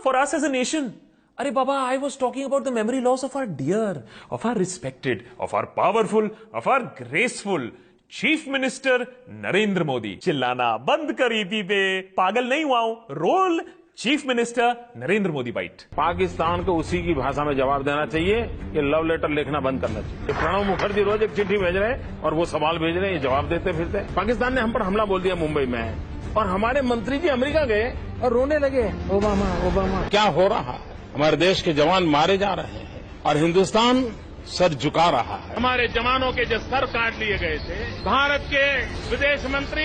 for us as a nation. अरे बाबा, I was talking about the memory loss of our dear, of our respected, of our powerful, of our graceful chief minister Narendra Modi. चिल्लाना बंद कर ईपी पे, पागल नहीं हुआ हूं। Roll chief minister Narendra Modi bite. Pakistan को उसी की भाषा में जवाब देना चाहिए कि लव लेटर लिखना बंद करना चाहिए। प्रणब मुखर्जी रोज एक चिट्ठी भेज रहे हैं और वो सवाल भेज रहे हैं, ये जवाब देते फिरते। पाकिस्तान ने हम पर हमला बोल दिया मुंबई में, और हमारे मंत्री जी अमेरिका गए और रोने लगे, ओबामा ओबामा। क्या हो रहा है? हमारे देश के जवान मारे जा रहे हैं और हिंदुस्तान सर झुका रहा है। हमारे जवानों के जो सर काट लिए गए थे, भारत के विदेश मंत्री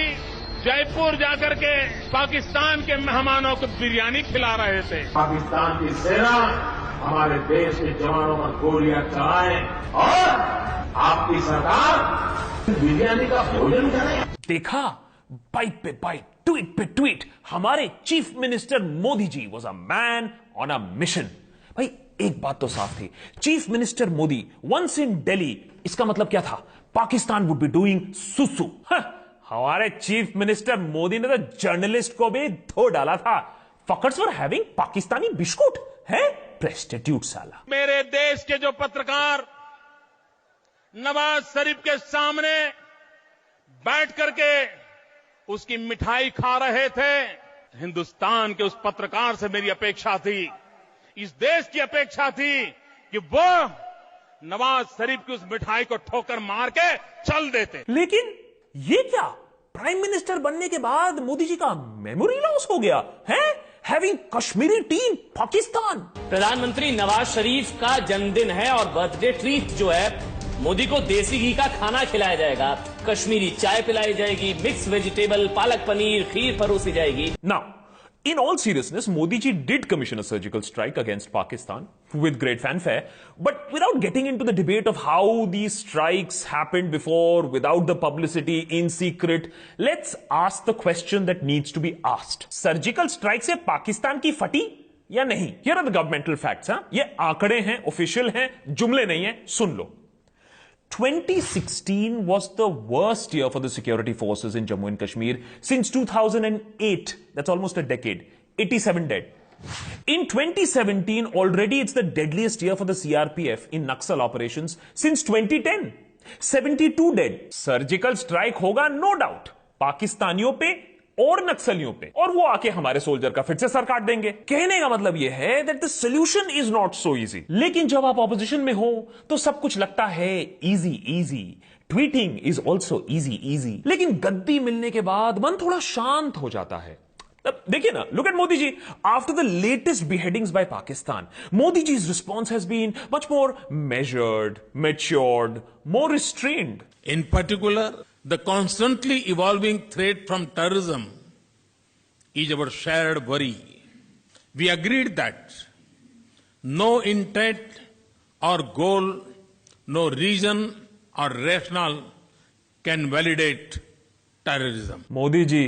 जयपुर जाकर के पाकिस्तान के मेहमानों को बिरयानी खिला रहे थे। पाकिस्तान की सेना हमारे देश के जवानों पर गोलियां चलाए और आपकी सरकार बिरयानी का भोजन करे। देखा, बाइट पे बाइट, ट्वीट पे ट्वीट, हमारे chief minister Modi ji was a man on a mission. भाई एक बात तो साफ थी, chief minister Modi once in Delhi, इसका मतलब क्या था? पाकिस्तान वुड बी डूइंग सुसु। हमारे चीफ मिनिस्टर मोदी ने तो जर्नलिस्ट को भी धो डाला था। Fuckers were having Pakistani biscuit है, प्रेस्टिट्यूट साला। मेरे देश के जो पत्रकार नवाज शरीफ के सामने बैठ करके उसकी मिठाई खा रहे थे, हिंदुस्तान के उस पत्रकार से मेरी अपेक्षा थी, इस देश की अपेक्षा थी कि वो नवाज शरीफ की उस मिठाई को ठोकर मार के चल देते। लेकिन ये क्या, प्राइम मिनिस्टर बनने के बाद मोदी जी का मेमोरी लॉस हो गया है? हैविंग कश्मीरी टी इन पाकिस्तान। प्रधानमंत्री नवाज शरीफ का जन्मदिन है और बर्थडे ट्रीट जो है, मोदी को देसी घी का खाना खिलाया जाएगा, कश्मीरी चाय पिलाई जाएगी, मिक्स वेजिटेबल, पालक पनीर, खीर परोसी जाएगी। Now, in all seriousness, Modi ji did commission a surgical strike against Pakistan with great fanfare, but without getting into the debate of how these strikes happened before, without the publicity, in secret, let's ask the question that needs to be asked. Surgical strike से पाकिस्तान की फटी या नहीं? Here are the governmental facts, huh? ये आंकड़े हैं, official हैं, जुमले नहीं हैं, सुन लो। 2016 was the worst year for the security forces in Jammu and Kashmir since 2008. That's almost a decade. 87 dead. In 2017, already it's the deadliest year for the CRPF in Naxal operations since 2010. 72 dead. Surgical strike होगा no doubt. पाकिस्तानियों पे और नक्सलियों पे, और वो आके हमारे सोल्जर का फिर से सर काट देंगे। कहने का मतलब ये है that the solution is not so easy. लेकिन जब आप ऑपोजिशन में हो तो सब कुछ लगता है easy easy. Tweeting is also easy easy. लेकिन गद्दी मिलने के बाद मन थोड़ा शांत हो जाता है। देखिए ना, look at Modi ji. After the latest beheadings by Pakistan, Modi ji's response has been much more measured, matured, more restrained. In particular, the constantly evolving threat from terrorism is our shared worry. We agreed that no intent or goal, no reason or rationale can validate terrorism. Modi ji,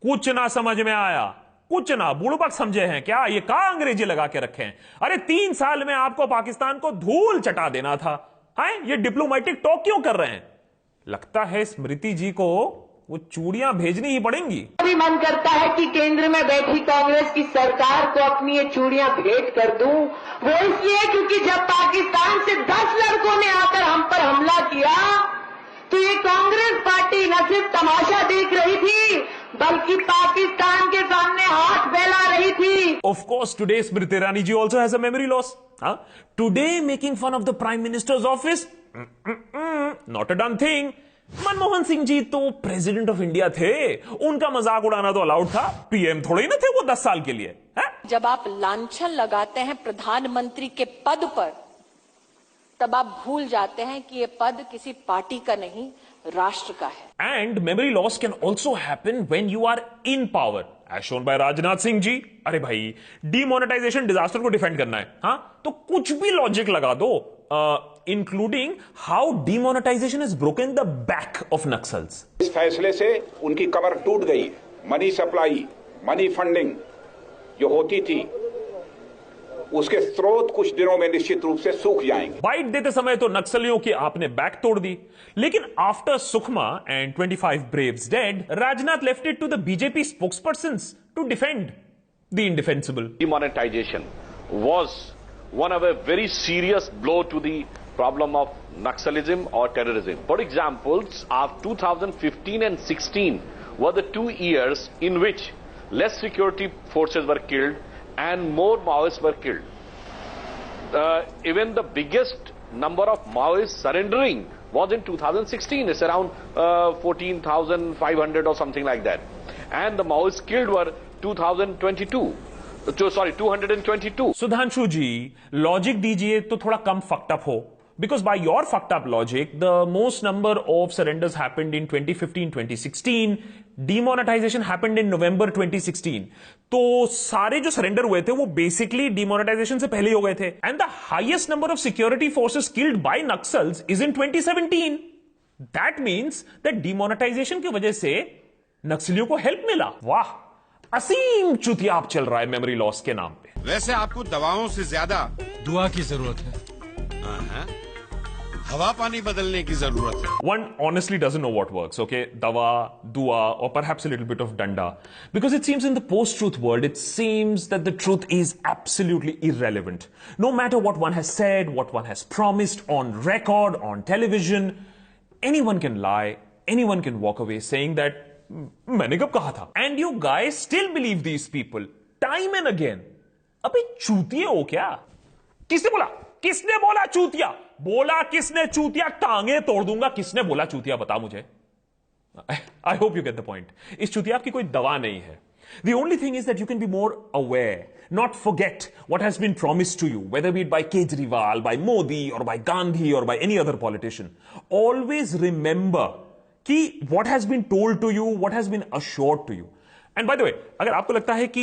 कुछ ना समझ में आया, कुछ ना, बुड़बक समझे हैं क्या? ये कहां अंग्रेजी लगा के रखे हैं? अरे 3 साल में आपको पाकिस्तान को धूल चटा देना था, हैं? ये डिप्लोमेटिक टॉक क्यों कर रहे हैं? लगता है स्मृति जी को वो चूड़ियां भेजनी ही पड़ेंगी। अभी मन करता है कि केंद्र में बैठी कांग्रेस की सरकार को अपनी ये चूड़ियां भेंट कर दूं। वो इसलिए क्योंकि जब पाकिस्तान से 10 लड़कों ने आकर हम पर हमला किया तो ये कांग्रेस पार्टी न सिर्फ तमाशा देख रही थी बल्कि पाकिस्तान के सामने हाथ फैला रही थी। Of course, today Smriti Irani ji also has a memory loss. Today making fun of the Prime Minister's office, not a done thing. Manmohan Singh ji तो प्रेसिडेंट ऑफ इंडिया थे, उनका मजाक उड़ाना तो अलाउड था। पीएम थोड़े ही ना थे वो 10 साल के लिए, है? जब आप लांछन लगाते हैं प्रधानमंत्री के पद पर, तब आप भूल जाते हैं कि ये पद किसी पार्टी का नहीं, राष्ट्र का है। And memory loss can also happen when you are in power, as shown by Rajnath Singh ji. अरे भाई, डीमोनेटाइजेशन डिजास्टर को डिफेंड करना है, हाँ, तो कुछ भी लॉजिक लगा दो, including how demonetisation is broken the back of Naxals. इस फैसले से उनकी कमर टूट गई। मनी सप्लाई, मनी फंडिंग जो होती थी उसके स्रोत कुछ दिनों में निश्चित रूप से सूख जाएंगे। बाइट देते समय तो नक्सलियों की आपने बैक तोड़ दी, लेकिन after Sukma and 25 braves dead, Rajnath left it to the BJP spokespersons to defend. the indefensible. Demonetization was one of a very serious blow to the problem of Naxalism or terrorism. For examples, of 2015 and 16 were the 2 years in which less security forces were killed and more Maoists were killed. Even the biggest number of Maoists surrendering was in 2016. It's around 14,500 or something like that. And the Maoists killed were 222. Sudhanshu ji, logic दीजिए तो थोड़ा कम fucked up हो. Because by your fucked up logic, the most number of surrenders happened in 2015-2016. Demonetization happened in November 2016. तो सारे जो surrender हुए थे वो basically demonetization से पहले ही हो गए थे. And the highest number of security forces killed by Naxals is in 2017. That means that demonetization की वजह से नक्सलियों को help मिला. वाह, असीम चुतियाप चल रहा है मेमोरी लॉस के नाम पे. वैसे आपको दवाओं से ज्यादा दुआ की जरूरत है. हवा पानी बदलने की जरूरत है. One honestly doesn't know what works, okay? Dawa, dua, or perhaps a little bit of danda. Because it seems in the post-truth world, it seems that the truth is absolutely irrelevant. No matter what one has said, what one has promised on record, on television, anyone can lie, anyone can walk away saying that मैंने कब कहा था? And you guys still believe these people time and again. अबे चूतिए हो क्या? किसने बोला? किसने बोला चूतिया? बोला किसने चूतिया? टांगे तोड़ दूंगा. किसने बोला चूतिया? बता मुझे. I hope you get the point. इस चूतिया की कोई दवा नहीं है. The only thing is that you can be more aware, not forget what has been promised to you, whether be it by Kejriwal, by Modi, or by Gandhi, or by any other politician. Always remember कि what has been told to you, what has been assured to you. And by the way, अगर आपको लगता है कि